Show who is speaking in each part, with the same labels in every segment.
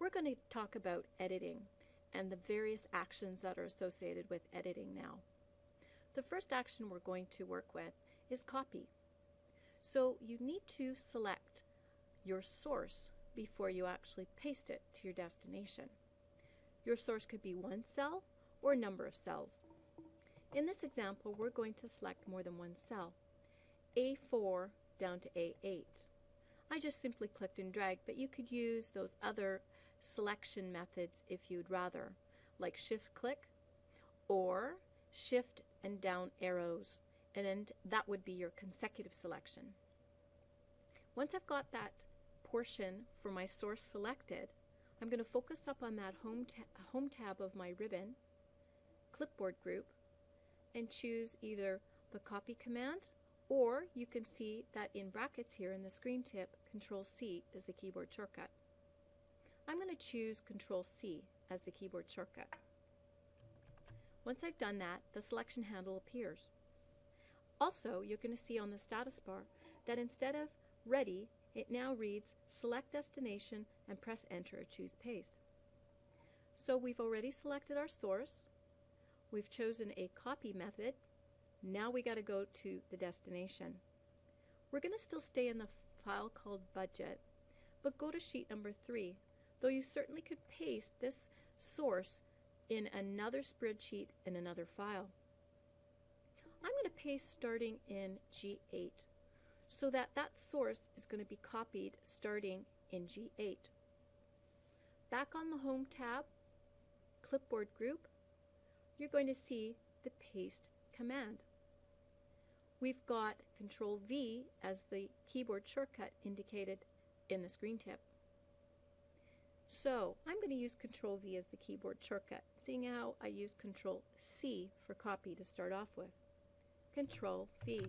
Speaker 1: We're going to talk about editing and the various actions that are associated with editing now. The first action we're going to work with is copy. So you need to select your source before you actually paste it to your destination. Your source could be one cell or a number of cells. In this example, we're going to select more than one cell, A4 down to A8. I just simply clicked and dragged, but you could use those other selection methods if you'd rather, like shift click or shift and down arrows, and that would be your consecutive selection. Once I've got that portion for my source selected, I'm going to focus up on that home tab of my ribbon, clipboard group, and choose either the copy command, or you can see that in brackets here in the screen tip, Control-C is the keyboard shortcut. I'm going to choose Control-C as the keyboard shortcut. Once I've done that, the selection handle appears. Also, you're going to see on the status bar that instead of Ready, it now reads Select Destination and press Enter or choose Paste. So we've already selected our source. We've chosen a copy method. Now we got to go to the destination. We're going to still stay in the file called Budget, but go to sheet number 3, though you certainly could paste this source in another spreadsheet in another file. I'm going to paste starting in G8 so that that source is going to be copied starting in G8. Back on the Home tab, Clipboard group, you're going to see the Paste command. We've got Control-V as the keyboard shortcut indicated in the screen tip. So I'm going to use Control-V as the keyboard shortcut, seeing how I use Control-C for copy to start off with. Control-V.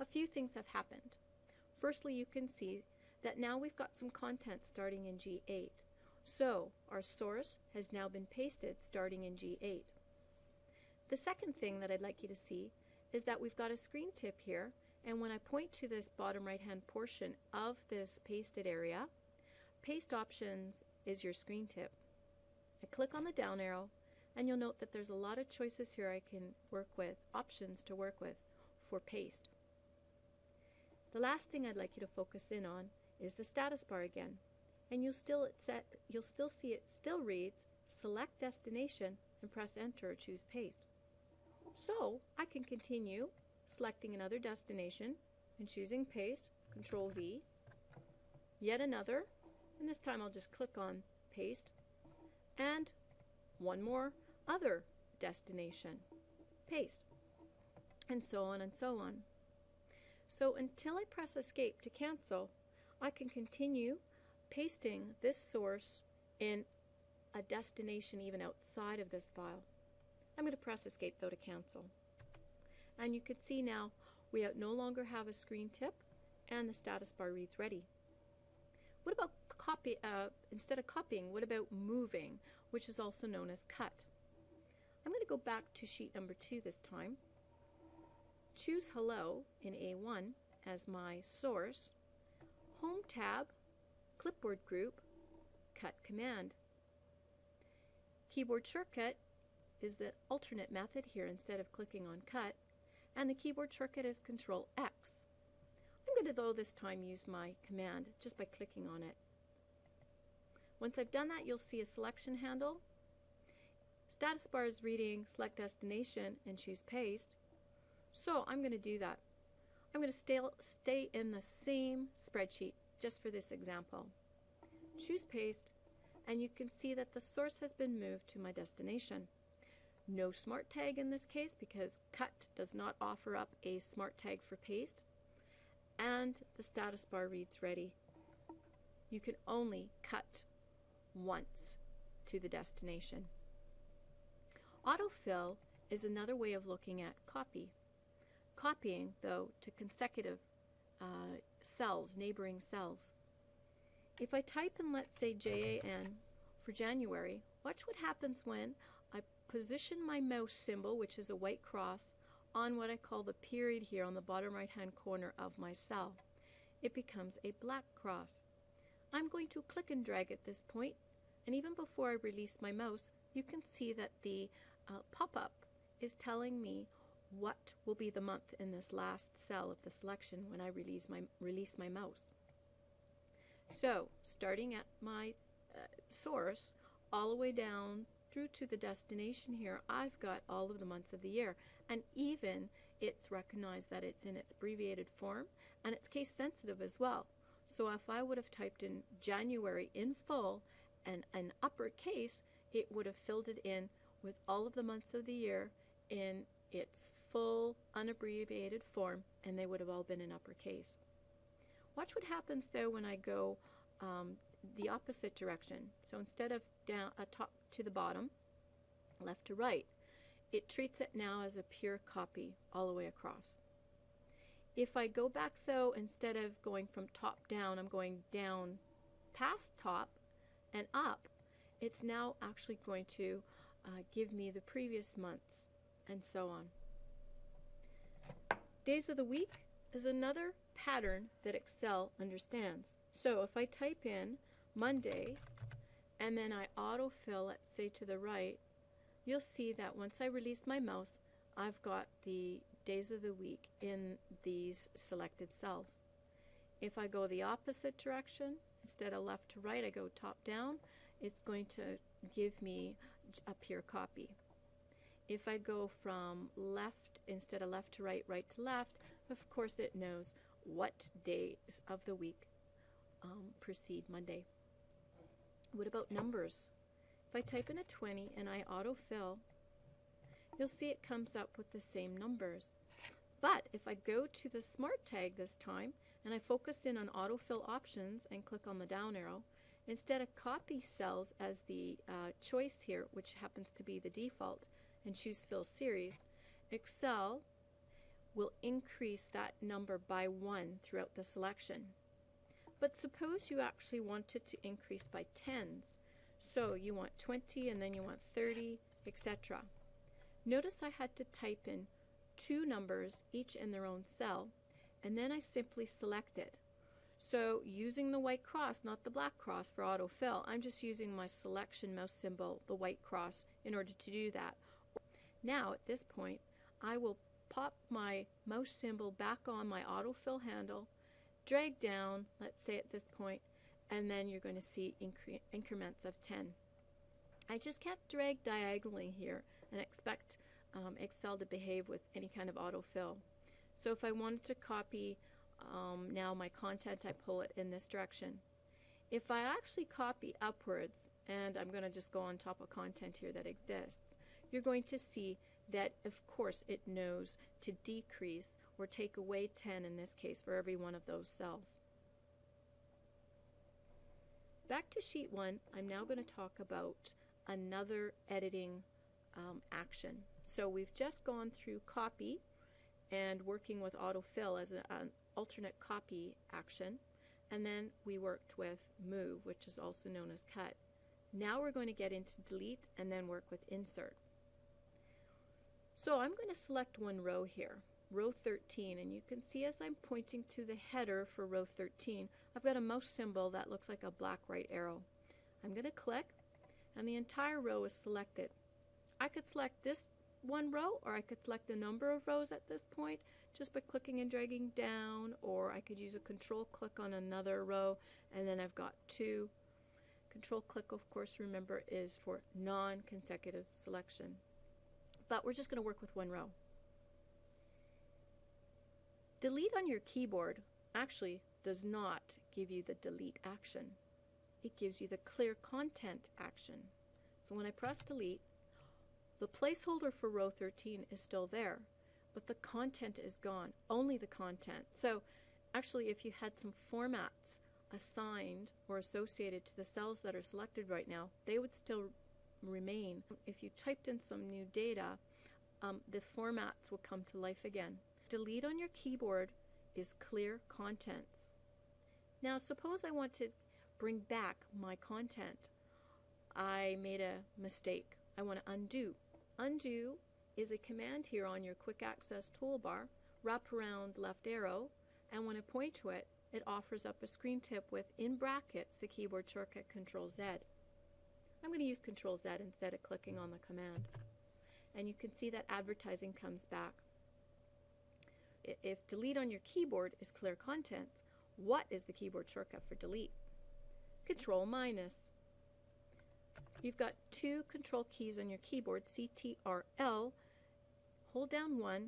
Speaker 1: A few things have happened. Firstly, you can see that now we've got some content starting in G8. So our source has now been pasted starting in G8. The second thing that I'd like you to see is that we've got a screen tip here, and when I point to this bottom right hand portion of this pasted area, Paste Options is your screen tip. I click on the down arrow and you'll note that there's a lot of choices here I can work with, options to work with for paste. The last thing I'd like you to focus in on is the status bar again, and you'll still see it still reads Select Destination and press Enter or choose Paste. So I can continue selecting another destination and choosing Paste, Control-V, yet another, and this time I'll just click on Paste, and one more other destination, Paste, and so on and so on. So until I press Escape to cancel, I can continue pasting this source in a destination even outside of this file. I'm going to press Escape though to cancel. And you can see now we no longer have a screen tip and the status bar reads Ready. What about instead of copying, what about moving, which is also known as cut? I'm going to go back to sheet number 2 this time. Choose Hello in A1 as my source. Home tab, Clipboard group, Cut command. Keyboard shortcut is the alternate method here instead of clicking on Cut, and the keyboard shortcut is Control-X. I'm going to though this time use my command just by clicking on it. Once I've done that, you'll see a selection handle. Status bar is reading Select Destination and choose Paste. So I'm going to do that. I'm going to stay in the same spreadsheet just for this example. Choose Paste, and you can see that the source has been moved to my destination. No smart tag in this case because Cut does not offer up a smart tag for paste, and the status bar reads Ready. You can only cut once to the destination. Autofill is another way of looking at copy. Copying, though, to consecutive cells, neighboring cells. If I type in, let's say, JAN for January, watch what happens when I position my mouse symbol, which is a white cross, on what I call the period here on the bottom right hand corner of my cell. It becomes a black cross. I'm going to click and drag at this point, and even before I release my mouse, you can see that the pop-up is telling me what will be the month in this last cell of the selection when I release my mouse. So, starting at my source, all the way down through to the destination here, I've got all of the months of the year, and even it's recognized that it's in its abbreviated form, and it's case sensitive as well. So if I would have typed in January in full and an uppercase, it would have filled it in with all of the months of the year in its full unabbreviated form, and they would have all been in uppercase. Watch what happens though when I go the opposite direction. So instead of down top to the bottom, left to right, it treats it now as a pure copy all the way across. If I go back though, instead of going from top down, I'm going down past top and up, it's now actually going to give me the previous months and so on. Days of the week is another pattern that Excel understands. So if I type in Monday and then I autofill, let's say to the right, you'll see that once I release my mouse, I've got the days of the week in these selected cells. If I go the opposite direction, instead of left to right, I go top down, it's going to give me a pure copy. If I go from left, instead of left to right, right to left, of course it knows what days of the week precede Monday. What about numbers? If I type in a 20 and I autofill, you'll see it comes up with the same numbers. But if I go to the Smart tag this time and I focus in on autofill options and click on the down arrow, instead of copy cells as the choice here, which happens to be the default, and choose fill series, Excel will increase that number by 1 throughout the selection. But suppose you actually wanted to increase by tens. So you want 20 and then you want 30, etc. Notice I had to type in 2 numbers, each in their own cell, and then I simply select it. So using the white cross, not the black cross for autofill, I'm just using my selection mouse symbol, the white cross, in order to do that. Now at this point, I will pop my mouse symbol back on my autofill handle, drag down, let's say at this point, and then you're going to see increments of 10. I just can't drag diagonally here and expect Excel to behave with any kind of autofill. So if I wanted to copy now my content, I pull it in this direction. If I actually copy upwards, and I'm going to just go on top of content here that exists, you're going to see that of course it knows to decrease or take away 10 in this case for every one of those cells. Back to sheet 1, I'm now going to talk about another editing action. So we've just gone through copy and working with autofill as an alternate copy action, and then we worked with move, which is also known as cut. Now we're going to get into delete and then work with insert. So I'm going to select one row here, row 13, and you can see as I'm pointing to the header for row 13, I've got a mouse symbol that looks like a black right arrow. I'm going to click, and the entire row is selected. I could select this one row, or I could select a number of rows at this point just by clicking and dragging down, or I could use a control click on another row, and then I've got 2. Control click, of course, remember, is for non-consecutive selection. But we're just going to work with one row. Delete on your keyboard actually does not give you the delete action. It gives you the clear content action. So when I press delete, the placeholder for row 13 is still there, but the content is gone, only the content. So actually if you had some formats assigned or associated to the cells that are selected right now, they would still remain. If you typed in some new data, the formats will come to life again. Delete on your keyboard is clear contents. Now suppose I want to bring back my content. I made a mistake. I want to undo. Undo is a command here on your quick access toolbar. Wrap around left arrow, and when I point to it, it offers up a screen tip with, in brackets, the keyboard shortcut Control-Z. I'm going to use Control-Z instead of clicking on the command. And you can see that advertising comes back. If delete on your keyboard is clear contents, what is the keyboard shortcut for delete? Control-. You've got two control keys on your keyboard, CTRL. Hold down one,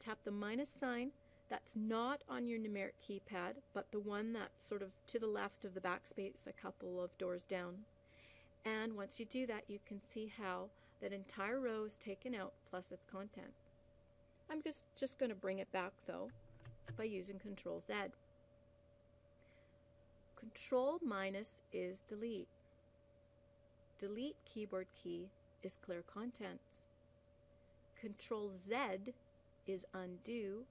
Speaker 1: tap the minus sign. That's not on your numeric keypad, but the one that's sort of to the left of the backspace a couple of doors down. And once you do that, you can see how that entire row is taken out plus its content. I'm just going to bring it back though by using Control-Z. Control- is delete. Delete keyboard key is clear contents. Control-Z is undo.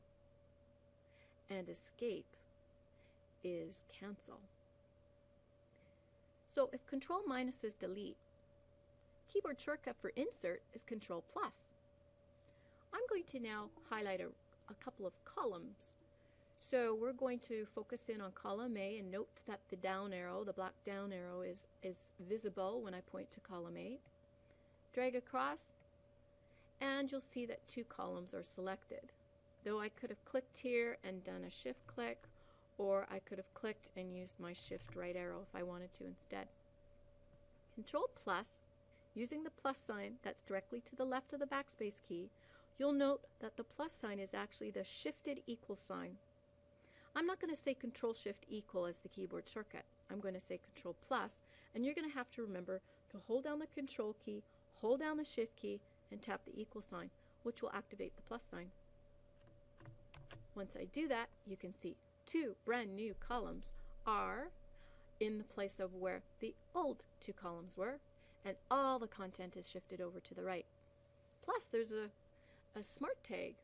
Speaker 1: And escape is cancel. So if Control- is delete, keyboard shortcut for insert is Control+. I'm going to now highlight a couple of columns. So we're going to focus in on column A and note that the down arrow, the black down arrow, is visible when I point to column A. Drag across and you'll see that two columns are selected. Though I could have clicked here and done a shift click, or I could have clicked and used my shift right arrow if I wanted to instead. Control+, using the plus sign that's directly to the left of the backspace key, you'll note that the plus sign is actually the shifted equal sign. I'm not going to say Control-Shift-Equal as the keyboard shortcut. I'm going to say Control+, and you're going to have to remember to hold down the Control key, hold down the Shift key, and tap the equal sign, which will activate the plus sign. Once I do that, you can see two brand new columns are in the place of where the old two columns were, and all the content is shifted over to the right. Plus, there's a smart tag.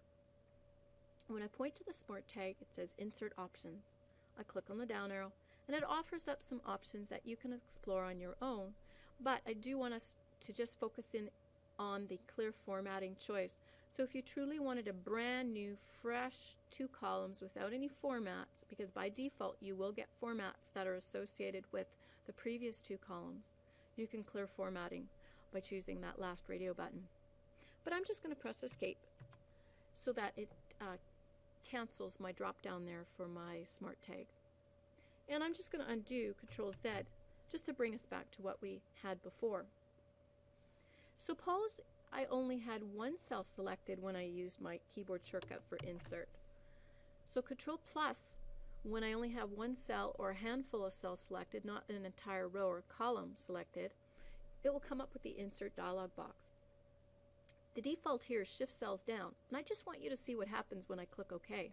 Speaker 1: When I point to the smart tag, it says Insert Options. I click on the down arrow, and it offers up some options that you can explore on your own, but I do want us to just focus in on the clear formatting choice. So if you truly wanted a brand new, fresh two columns without any formats, because by default you will get formats that are associated with the previous two columns, you can clear formatting by choosing that last radio button. But I'm just going to press Escape so that it cancels my drop down there for my smart tag. And I'm just going to undo Control-Z just to bring us back to what we had before. Suppose I only had one cell selected when I used my keyboard shortcut for insert. So Control+, when I only have one cell or a handful of cells selected, not an entire row or column selected, it will come up with the Insert dialog box. The default here is Shift Cells Down, and I just want you to see what happens when I click OK.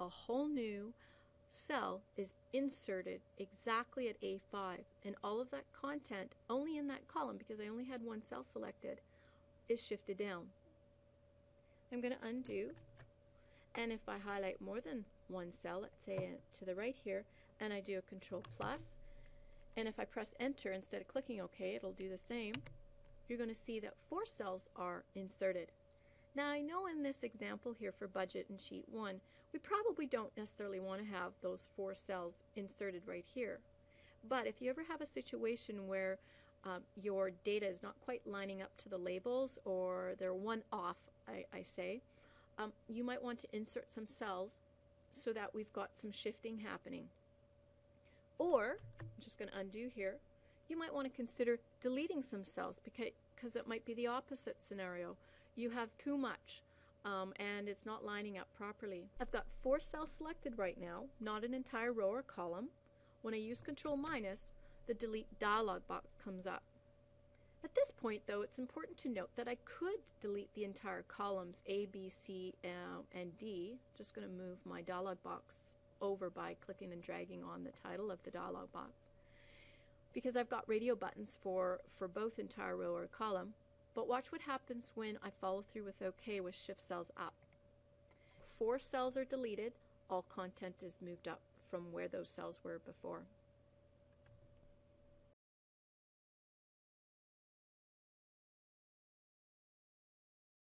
Speaker 1: A whole new cell is inserted exactly at A5, and all of that content only in that column, because I only had one cell selected, is shifted down. I'm going to undo, and if I highlight more than one cell, let's say to the right here, and I do a Control+, and if I press Enter instead of clicking OK, it'll do the same. You're going to see that 4 cells are inserted. Now I know in this example here for budget and sheet 1, we probably don't necessarily want to have those 4 cells inserted right here. But if you ever have a situation where your data is not quite lining up to the labels, or they're one off, I say, you might want to insert some cells so that we've got some shifting happening. Or, I'm just going to undo here, you might want to consider deleting some cells because it might be the opposite scenario. You have too much and it's not lining up properly. I've got 4 cells selected right now, not an entire row or column. When I use Control-, the Delete dialog box comes up. At this point, though, it's important to note that I could delete the entire columns A, B, C, and D. Just going to move my dialog box over by clicking and dragging on the title of the dialog box, because I've got radio buttons for both entire row or column. But watch what happens when I follow through with OK with Shift Cells Up. 4 cells are deleted. All content is moved up from where those cells were before.